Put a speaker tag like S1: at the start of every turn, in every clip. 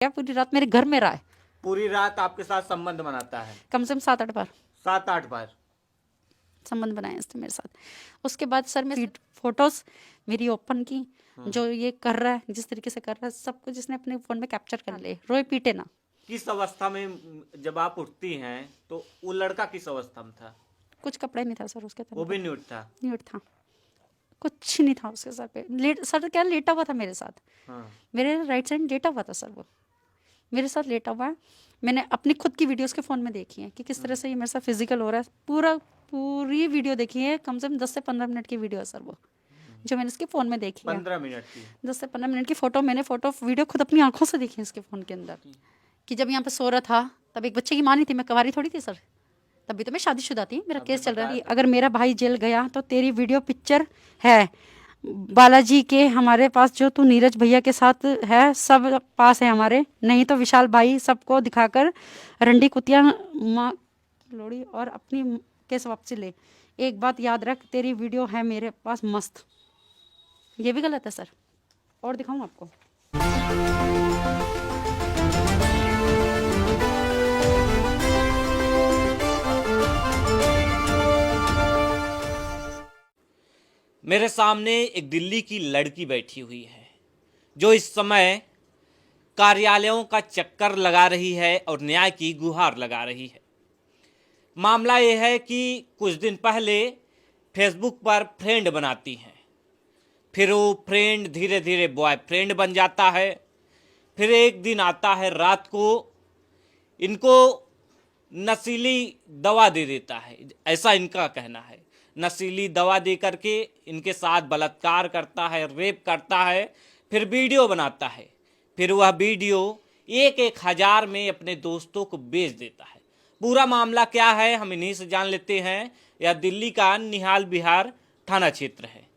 S1: क्या पूरी रात मेरे घर में रहा है,
S2: पूरी रात आपके साथ संबंध बनाता है?
S1: कम से कम 7-8 बार
S2: 7-8 बार?
S1: संबंध बनाए इसने मेरे साथ। उसके बाद सर मैं फोटोज मेरी ओपन की, जो ये कर रहा है, जिस तरीके से कर रहा है, सब कुछ इसने अपने फोन में कैप्चर कर ले, रोए पीटे ना।
S2: किस अवस्था में जब आप उठती हैं तो वो लड़का किस अवस्था में था?
S1: कुछ कपड़े नहीं था सर उसके
S2: वो
S1: तन
S2: भी
S1: पे,
S2: न्यूड था?
S1: न्यूड था, कुछ नहीं था उसके सर पे। सर क्या लेटा हुआ था मेरे साथ,
S2: हाँ।
S1: मेरे राइट साइड लेटा हुआ था सर, वो मेरे साथ लेटा हुआ है। मैंने अपनी खुद की वीडियोस के फ़ोन में देखी है कि किस तरह से ये मेरे साथ फिजिकल हो रहा है, पूरी वीडियो देखी है, कम से कम 10 से 15 मिनट की वीडियो है सर वो, जो मैंने इसके फ़ोन में देखी है।
S2: 15 मिनट की?
S1: 10 से 15 मिनट की फ़ोटो, मैंने फ़ोटो वीडियो खुद अपनी आंखों से देखी है इसके फ़ोन के अंदर, कि जब यहाँ पे सो रहा था तब एक बच्चे की माँ नहीं थी, मैं कवारी थोड़ी थी सर, तभी तो मैं शादीशुदा थी, मेरा केस चल रहा है। अगर मेरा भाई जेल गया तो तेरी वीडियो पिक्चर है बालाजी के हमारे पास, जो तू नीरज भैया के साथ है सब पास है हमारे, नहीं तो विशाल भाई सबको दिखाकर रंडी कुतिया माँ लोड़ी और अपनी केस वापसी ले। एक बात याद रख, तेरी वीडियो है मेरे पास मस्त। ये भी गलत है सर, और दिखाऊं आपको?
S2: मेरे सामने एक दिल्ली की लड़की बैठी हुई है जो इस समय कार्यालयों का चक्कर लगा रही है और न्याय की गुहार लगा रही है। मामला यह है कि कुछ दिन पहले फेसबुक पर फ्रेंड बनाती हैं, फिर वो फ्रेंड धीरे धीरे बॉयफ्रेंड बन जाता है, फिर एक दिन आता है रात को इनको नशीली दवा दे देता है, ऐसा इनका कहना है। नशीली दवा दे करके इनके साथ बलात्कार करता है, रेप करता है, फिर वीडियो बनाता है, फिर वह वीडियो 1,000 में अपने दोस्तों को बेच देता है। पूरा मामला क्या है हम इन्हीं से जान लेते हैं। यह दिल्ली का निहाल विहार थाना क्षेत्र है।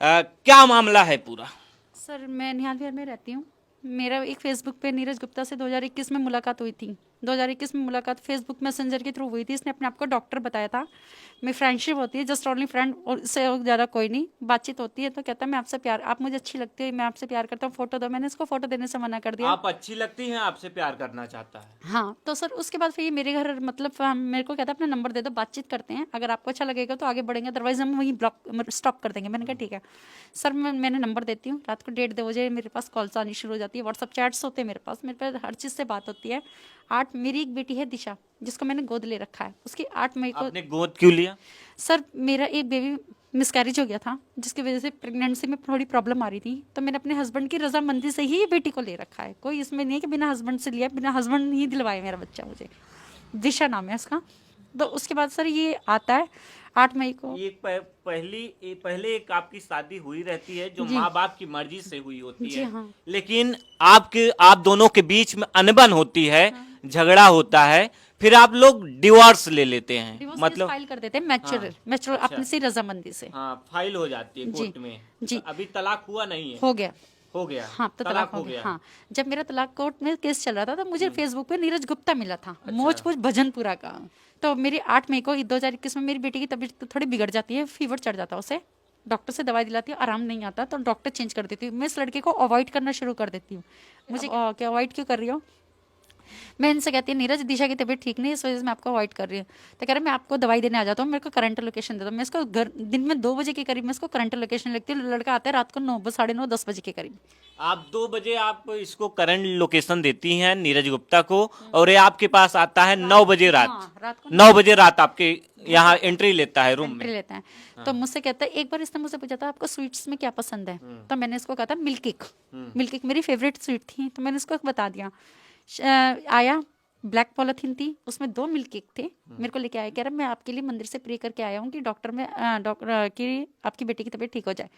S2: क्या मामला है पूरा?
S1: सर मैं निहाल विहार में रहती हूँ। मेरा एक फेसबुक पे नीरज गुप्ता से 2021 में मुलाकात हुई थी। 2021 में मुलाकात फेसबुक मैसेंजर के थ्रू हुई थी। इसने अपने आप को डॉक्टर बताया था। मेरी फ्रेंडशिप होती है, जस्ट ओनली फ्रेंड, और इससे ज़्यादा कोई नहीं। बातचीत होती है तो कहता है मैं आपसे प्यार, आप मुझे अच्छी लगती है, मैं आपसे प्यार करता हूँ, फोटो दो। मैंने इसको फोटो देने से मना कर दिया।
S2: आप अच्छी लगती हैं, आपसे प्यार करना चाहता है?
S1: हाँ, तो सर उसके बाद फिर ये मेरे घर, मतलब मेरे को कहता है अपना नंबर दे दो, बातचीत करते हैं, अगर आपको अच्छा लगेगा तो आगे बढ़ेंगे, अदरवाइज हम वहीं ब्लॉक स्टॉप कर देंगे। मैंने कहा ठीक है सर। मैंने नंबर देती हूँ। रात को 1:30-2 बजे मेरे पास कॉल्स आनी शुरू हो जाती है, व्हाट्सअप चैट्स होते हैं मेरे पास हर चीज़ से बात होती है। मेरी एक बेटी है दिशा, जिसको मैंने गोद ले रखा है। उसकी 8 मई को
S2: आपने गोद क्यों लिया?
S1: सर मेरा एक बेबी मिसकैरेज हो गया था, जिसकी वजह से प्रेगनेंसी में थोड़ी प्रॉब्लम आ रही थी, तो मैंने अपने हस्बैंड की रजामंदी से ही बेटी को ले रखा है। कोई इसमें नहीं है कि बिना हस्बैंड से लिया, बिना हस्बैंड ही दिलवाए मेरा बच्चा मुझे। दिशा नाम है उसका। तो उसके बाद सर ये आता है 8 मई को।
S2: ये पहले एक आपकी शादी हुई रहती है जो
S1: जी
S2: माँ बाप की मर्जी से हुई होती
S1: जी
S2: है,
S1: हाँ
S2: लेकिन आप दोनों के बीच में अनबन होती है, झगड़ा होता है, फिर आप लोग डिवोर्स ले लेते हैं।
S1: डिवोर्स केस
S2: मतलब
S1: फाइल कर देते हैं मैच्योर
S2: अच्छा।
S1: अपनी सी रजामंदी से।
S2: हाँ, फाइल हो जाती है
S1: जी
S2: कोर्ट में।
S1: जी
S2: अभी तलाक हुआ नहीं है?
S1: हो गया।
S2: हो गया?
S1: हाँ, तो तलाक हो गया। हाँ, जब मेरा तलाक कोर्ट में केस चल रहा था, तो मुझे फेसबुक पे नीरज गुप्ता मिला था, मौजपूछ भजनपुरा का। तो मेरी 8 मई को 2021 में मेरी बेटी की तबीयत तो थोड़ी बिगड़ जाती है, फीवर चढ़ जाता है उसे, डॉक्टर से दवाई दिलाती हूँ, आराम नहीं आता, तो डॉक्टर चेंज कर देती हूँ। मैं इस लड़के को अवॉइड करना शुरू कर देती हूँ। मुझे क्या अवॉइड क्यों कर रही हो? मैं इनसे कहती हूँ नीरज दिशा की तबीयत ठीक नहीं है, इस वजह से मैं आपको अवॉइड कर रही हूँ। तो कह रहे मैं आपको दवाई देने आ जाता हूँ, मेरे को करंट लोकेशन दे दो। मैं इसको घर दिन में 2 बजे के करीब मैं इसको करंट लोकेशन लिखती हूँ। लड़का आता है रात को 9, 9:30, 10 बजे के करीब।
S2: आप 2 बजे आप इसको करंट लोकेशन देती हैं नीरज गुप्ता को, और ये आपके पास आता है 9 बजे रात।
S1: हाँ, रात को
S2: 9 बजे रात आपके यहाँ एंट्री लेता है रूम
S1: एंट्री
S2: में।
S1: लेते हैं। तो मुझसे कहता है, एक बार इसने मुझसे पूछा था आपको स्वीट्स में क्या पसंद है, तो मैंने इसको कहा था मिल्क केक। मिल्क केक मेरी फेवरेट स्वीट थी, तो मैंने इसको बता दिया। आया, ब्लैक पॉलिथीन थी, उसमें 2 मिल्क केक थे, मेरे को लेके आया। कह रहा मैं आपके लिए मंदिर से प्रे करके आया हूँ कि डॉक्टर की आपकी बेटी की तबीयत ठीक हो जाए।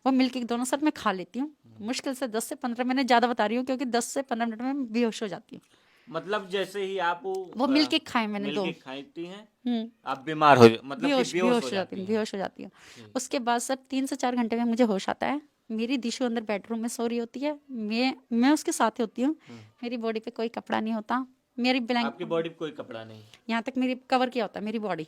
S1: वो मिल्क केक दोनों साथ मैं खा लेती हूँ। मुश्किल से 10 से 15, मैंने ज़्यादा बता रही हूँ क्योंकि 10 से 15 मिनट में बेहोश हो जाती हूँ।
S2: मतलब जैसे ही आप
S1: वो मिल्क केक खाए मैंने
S2: मिल्क
S1: 2।
S2: केक खाती हैं, आप बीमार हो मतलब कि
S1: बेहोश
S2: बेहोश हो जाती हैं।
S1: बेहोश हो जाती हूँ। उसके बाद सर 3 से 4 घंटे में मुझे होश आता है। मेरी दिशु अंदर बेडरूम में सो रही होती है, मैं उसके साथ ही होती हूँ। मेरी बॉडी पे कोई कपड़ा नहीं होता, मेरी
S2: आपकी बॉडी पे कोई कपड़ा नहीं?
S1: यहाँ तक मेरी कवर किया होता है मेरी बॉडी।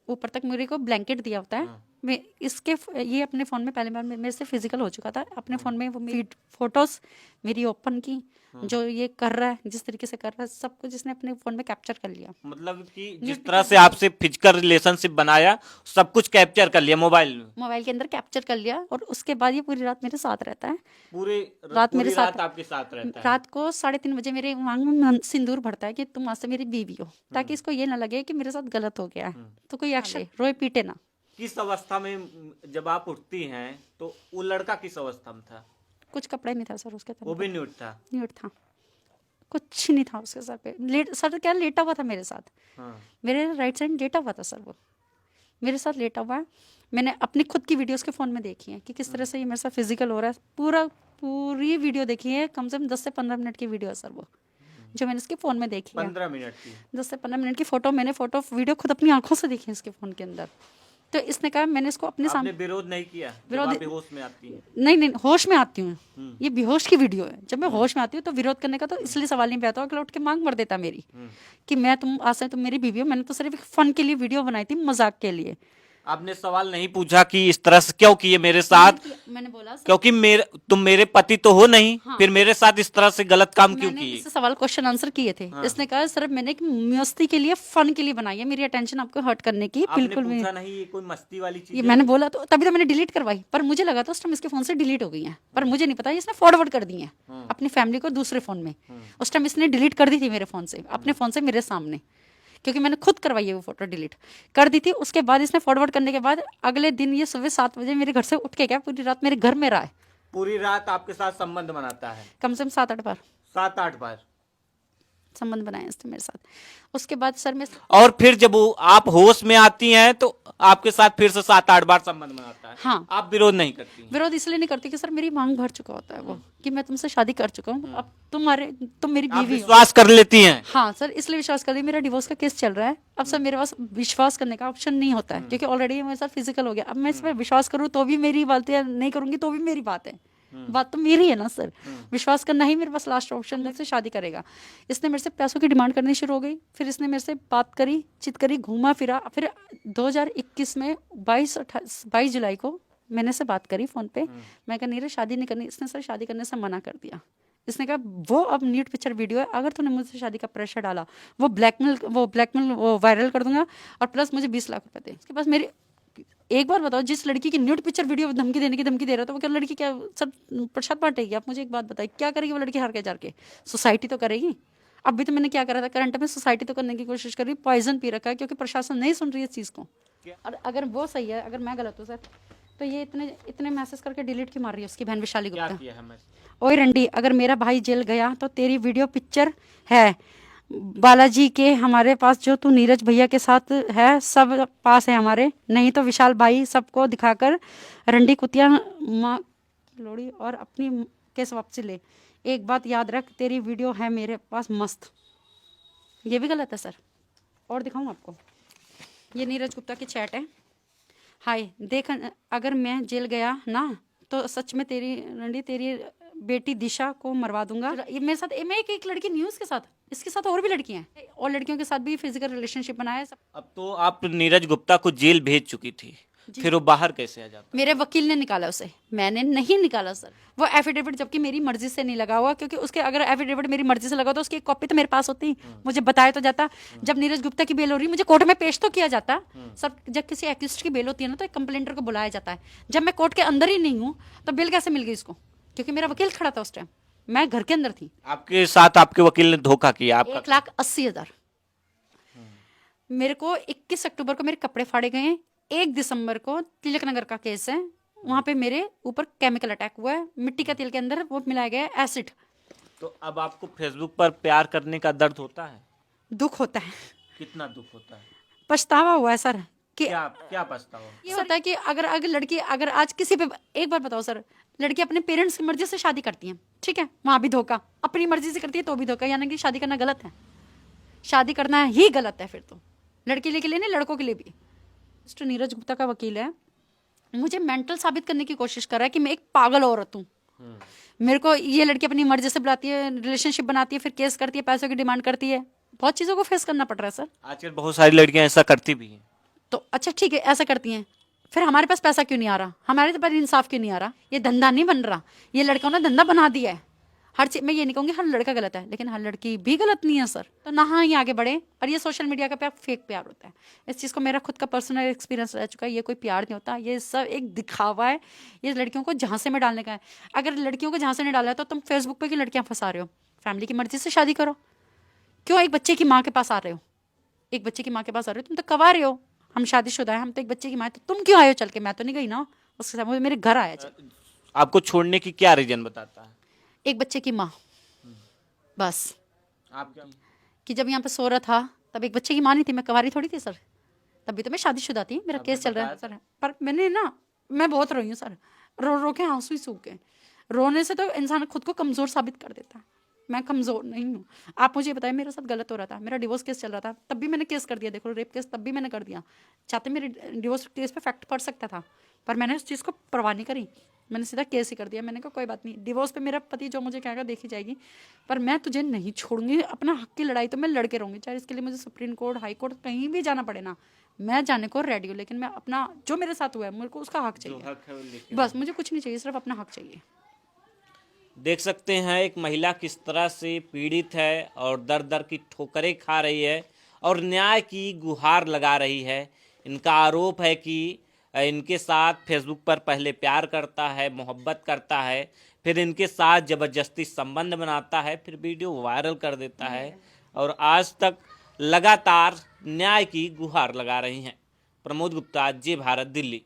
S1: ऊपर तक मेरे को ब्लैंकेट दिया होता है। मैं इसके ये अपने फ़ोन में पहले बार मेरे से फिजिकल हो चुका था। अपने फ़ोन में वो मेरी फोटोज़ मेरी ओपन की, जो ये कर रहा है, जिस तरीके से कर रहा है, सब कुछ इसने अपने फ़ोन में कैप्चर कर लिया।
S2: मतलब कि जिस तरह से आपसे फिजिकल रिलेशनशिप बनाया, सब कुछ कैप्चर कर लिया मोबाइल में।
S1: मोबाइल के अंदर कैप्चर कर लिया, और उसके बाद ये पूरी रात मेरे साथ रहता है।
S2: पूरी
S1: रात मेरे साथ
S2: आपके साथ रहता है।
S1: रात को 3:30 बजे मेरे मांग में सिंदूर भरता है कि तुम आज से मेरी बीवी हो, ताकि इसको ये ना लगे कि मेरे साथ गलत हो गया है, तो कोई एक्शन रोए पीटे ना।
S2: किस अवस्था में जब आप उठती हैं तो वो लड़का किस अवस्था में था?
S1: कुछ कपड़े नहीं था सर उसके
S2: वो
S1: तरफ,
S2: भी न्यूड था।
S1: न्यूड था, कुछ नहीं था उसके सर पे। सर क्या लेटा हुआ था मेरे साथ,
S2: हाँ।
S1: मेरे राइट साइड लेटा हुआ था सर, वो मेरे साथ लेटा हुआ है। मैंने अपनी खुद की वीडियोस के फ़ोन में देखी है कि किस तरह से ये मेरे साथ फिजिकल हो रहा है। पूरी वीडियो देखी है, कम से कम 10 से 15 मिनट की वीडियो है सर वो, जो मैंने इसके फ़ोन में देखी है।
S2: 15 मिनट की?
S1: 10 से 15 मिनट की फोटो वीडियो खुद अपनी आंखों से देखी है इसके फ़ोन के अंदर। तो इसने कहा, मैंने इसको अपने
S2: आपने
S1: सामने
S2: विरोध नहीं किया जब
S1: विरोध-
S2: आप बेहोश में आती हैं?
S1: नहीं, होश में आती हूँ। ये बेहोश की वीडियो है। जब मैं होश में आती हूँ तो विरोध करने का तो इसलिए सवाल नहीं पैदा, अगला उठ के मांग भर देता मेरी कि मैं तुम आज से तुम मेरी बीवी हो। मैंने तो सिर्फ एक फन के लिए वीडियो बनाई थी, मजाक के लिए।
S2: आपने सवाल नहीं पूछा कि इस तरह से क्यों किए मेरे साथ?
S1: मैंने बोला सर,
S2: क्योंकि तुम मेरे पति तो हो नहीं,
S1: हाँ।
S2: फिर मेरे साथ इस तरह से गलत काम क्यों
S1: मैंने
S2: किए?
S1: इससे सवाल क्वेश्चन आंसर किए थे। इसने कहा सिर्फ मैंने एक मस्ती के लिए, फन के लिए बनाई है, मेरी अटेंशन आपको हर्ट करने की।
S2: आपने
S1: बिल्कुल भी
S2: पूछा नहीं ये कोई मस्ती वाली चीज
S1: ये
S2: है?
S1: मैंने बोला, तो तभी तो मैंने डिलीट करवाई, पर मुझे लगा था उस टाइम इसके फोन से डिलीट हो गई है, पर मुझे नहीं पता इसने फॉरवर्ड कर दी है अपनी फैमिली को दूसरे फोन में। उस टाइम इसने डिलीट कर दी थी मेरे फोन से, अपने फोन से मेरे सामने, क्योंकि मैंने खुद करवाई है वो फोटो, डिलीट कर दी थी। उसके बाद इसने फॉरवर्ड करने के बाद अगले दिन ये सुबह 7 बजे मेरे घर से उठ के गया, पूरी रात मेरे घर में रहा है।
S2: पूरी रात आपके साथ संबंध बनाता है?
S1: कम से कम 7-8 बार
S2: 7-8 बार
S1: संबंध बनाए इसने मेरे साथ। उसके बाद सर मैं
S2: और फिर जब आप होश में आती हैं तो आपके साथ फिर से 7-8 बार संबंध बनाता है?
S1: हाँ।
S2: आप विरोध नहीं करती हैं?
S1: विरोध इसलिए नहीं करती कि सर मेरी मांग भर चुका होता है वो, कि मैं तुमसे शादी कर चुका हूँ, अब तुम मेरी
S2: आप
S1: बीवी हो।
S2: विश्वास कर लेती हैं?
S1: हाँ सर, इसलिए विश्वास कर दी। मेरा डिवोर्स का केस चल रहा है, अब सर मेरे पास विश्वास करने का ऑप्शन नहीं होता है, क्योंकि ऑलरेडी मेरे साथ फिजिकल हो गया। अब मैं इस पर विश्वास करूँ तो भी मेरी बात है, नहीं करूंगी तो भी मेरी बात है। बात तो मेरी है ना सर, विश्वास करना ही मेरे पास लास्ट ऑप्शन है। से शादी करेगा। इसने मेरे से पैसों की डिमांड करनी शुरू हो गई, फिर इसने मेरे से बात करी, चित करी, घूमा फिरा। फिर 2021 में 22 जुलाई को मैंने से बात करी फोन पे। मैं कहा नीरज शादी नहीं करनी। इसने सर शादी करने से मना कर दिया। इसने कहा वो अब न्यूड पिक्चर वीडियो है, अगर तूने मुझसे शादी का प्रेशर डाला, वो ब्लैकमेल वो वायरल कर दूंगा, और प्लस मुझे 20 लाख रुपए दे। उसके पास मेरी एक बार बताओ, जिस लड़की की न्यूड पिक्चर वीडियो धमकी देने की धमकी दे रहा था, वो क्या लड़की क्या सब प्रसाद बांटेगी? आप मुझे एक बात बताइए, क्या करेगी वो लड़की हार के जार के? सोसाइटी तो करेगी। अभी तो मैंने क्या करा था, करंट में सोसाइटी तो करने की कोशिश कर रही, पॉइजन पी रखा है, क्योंकि प्रशासन नहीं सुन रही है इस चीज़ को। और अगर वो सही है, अगर मैं गलत हूँ सर, तो ये इतने मैसेज करके डिलीट क्यों मार रही है उसकी बहन वैशाली गुप्ता? ओए रंडी, अगर मेरा भाई जेल गया तो तेरी वीडियो पिक्चर है बालाजी के हमारे पास, जो तू नीरज भैया के साथ है सब पास है हमारे, नहीं तो विशाल भाई सबको दिखाकर रंडी कुतिया माँ की लोड़ी और अपनी केस वापसी ले। एक बात याद रख, तेरी वीडियो है मेरे पास मस्त। ये भी गलत है सर। और दिखाऊं आपको, ये नीरज गुप्ता की चैट है। हाय देख, अगर मैं जेल गया ना तो सच में तेरी रंडी, तेरी बेटी दिशा को मरवा दूंगा। ये मेरे साथ, मैं एक लड़की नहीं हूँ इसके साथ, इसके साथ और भी लड़कियां हैं, और लड़कियों के साथ भी फिजिकल रिलेशनशिप बनाया है सब।
S2: अब तो आप नीरज गुप्ता को जेल भेज चुकी थी, फिर वो बाहर कैसे आ जाता?
S1: मेरे वकील ने निकाला उसे, मैंने नहीं निकाला सर। वो एफिडेविट जबकि मेरी मर्जी से नहीं लगा हुआ, क्योंकि उसके अगर एफिडेविट मेरी मर्जी से लगा तो उसकी एक कॉपी तो मेरे पास होती, मुझे बताया तो जाता। जब नीरज गुप्ता की बेल हो रही, मुझे कोर्ट में पेश तो किया जाता सर। जब किसी एक्यूज्ड की बेल होती है ना, तो एक कंप्लेंटर को बुलाया जाता है। जब मैं कोर्ट के अंदर ही नहीं हूँ तो बेल कैसे मिल गई इसको? क्योंकि मेरा वकील खड़ा था उस टाइम, मैं घर के अंदर थी।
S2: आपके साथ आपके वकील ने धोखा किया? आपका
S1: 1,80,000। मेरे को 21 अक्टूबर को मेरे कपड़े फाड़े गए हैं। 1 दिसंबर को तिलक नगर का केस है, वहां पे मेरे ऊपर केमिकल अटैक हुआ है, मिट्टी का तेल के अंदर वो मिलाया गया है एसिड।
S2: तो अब आपको फेसबुक पर प्यार करने का दर्द होता है?
S1: दुख होता है,
S2: कितना दुख होता है?
S1: पछतावा हुआ है सर कि
S2: क्या पछतावा?
S1: ये होता है कि अगर लड़की, अगर आज किसी पे, एक बार बताओ सर, लड़की अपने पेरेंट्स की मर्जी से शादी करती है, ठीक है, वहां भी धोखा, अपनी मर्जी से करती है तो भी धोखा, यानी कि शादी करना गलत है। शादी करना ही गलत है फिर तो, लड़की के लिए नहीं, लड़कों के लिए भी। मिस्टर नीरज गुप्ता का वकील है, मुझे मेंटल साबित करने की कोशिश कर रहा है कि मैं एक पागल औरत हूँ। मेरे को ये लड़की अपनी मर्जी से बुलाती है, रिलेशनशिप बनाती है, फिर केस करती है, पैसों की डिमांड करती है, बहुत चीज़ों को फेस करना पड़ रहा है सर।
S2: आजकल बहुत सारी लड़कियां ऐसा करती भी हैं।
S1: तो अच्छा ठीक है, ऐसा करती हैं, फिर हमारे पास पैसा क्यों नहीं आ रहा, हमारे तो पास इंसाफ क्यों नहीं आ रहा? ये धंधा नहीं बन रहा, ये लड़कों ने धंधा बना दिया है। हर चीज, मैं ये नहीं कहूँगी हर लड़का गलत है, लेकिन हर लड़की भी गलत नहीं है सर। तो ना हाँ ये आगे बढ़े। और ये सोशल मीडिया का प्यार फेक प्यार होता है, इस चीज़ को मेरा खुद का पर्सनल एक्सपीरियंस रह चुका है। ये कोई प्यार नहीं होता, ये सब एक दिखावा है, ये लड़कियों को झांसे में डालने का है। अगर लड़कियों को झांसे नहीं डाला है तो तुम फेसबुक पे क्यों लड़कियां फंसा रहे हो? फैमिली की मर्जी से शादी करो, क्यों एक बच्चे की माँ के पास आ रहे हो? एक बच्चे की माँ के पास आ रहे हो, तुम तो कमा रहे हो, हम शादीशुदा है, हम तो एक बच्चे की माँ है, तो तुम क्यों आए हो चल के? मैं तो नहीं गई ना उसके साथ, वो मेरे घर आया चल।
S2: आपको छोड़ने की क्या रीजन बताता है?
S1: एक बच्चे की माँ, बस।
S2: आप
S1: कि जब यहाँ पे सो रहा था तब एक बच्चे की माँ नहीं थी, मैं कुंवारी थोड़ी थी सर, तभी तो मैं शादीशुदा थी, मेरा केस चल रहा है सर। पर मैंने ना, मैं बहुत रोई हूँ सर, रो रो के आंसू ही सूख गए। रोने से तो इंसान खुद को कमज़ोर साबित कर देता है। मैं कमज़ोर नहीं हूँ। आप मुझे बताएं, मेरे साथ गलत हो रहा था, मेरा डिवोर्स केस चल रहा था, तब भी मैंने केस कर दिया। देखो रेप केस तब भी मैंने कर दिया, चाहते मेरे डिवोर्स केस पे फैक्ट पड़ सकता था, पर मैंने उस चीज़ को परवाह नहीं करी, मैंने सीधा केस ही कर दिया। मैंने कहा कोई बात नहीं, डिवोर्स पे मेरा पति जो मुझे कहेगा देखी जाएगी, पर मैं तुझे नहीं छोड़ूंगी। अपना हक की लड़ाई तो मैं लड़के रहूंगी, चाहे इसके लिए मुझे सुप्रीम कोर्ट, हाई कोर्ट, कहीं भी जाना पड़े ना, मैं जाने को रेडी हूँ। लेकिन मैं अपना, जो मेरे साथ हुआ है, मेरे को उसका हक चाहिए, बस। मुझे कुछ नहीं चाहिए, सिर्फ अपना हक चाहिए।
S2: देख सकते हैं एक महिला किस तरह से पीड़ित है और दर दर की ठोकरें खा रही है और न्याय की गुहार लगा रही है। इनका आरोप है कि इनके साथ फेसबुक पर पहले प्यार करता है, मोहब्बत करता है, फिर इनके साथ ज़बरदस्ती संबंध बनाता है, फिर वीडियो वायरल कर देता है और आज तक लगातार न्याय की गुहार लगा रही हैं। प्रमोद गुप्ता, जे भारत, दिल्ली।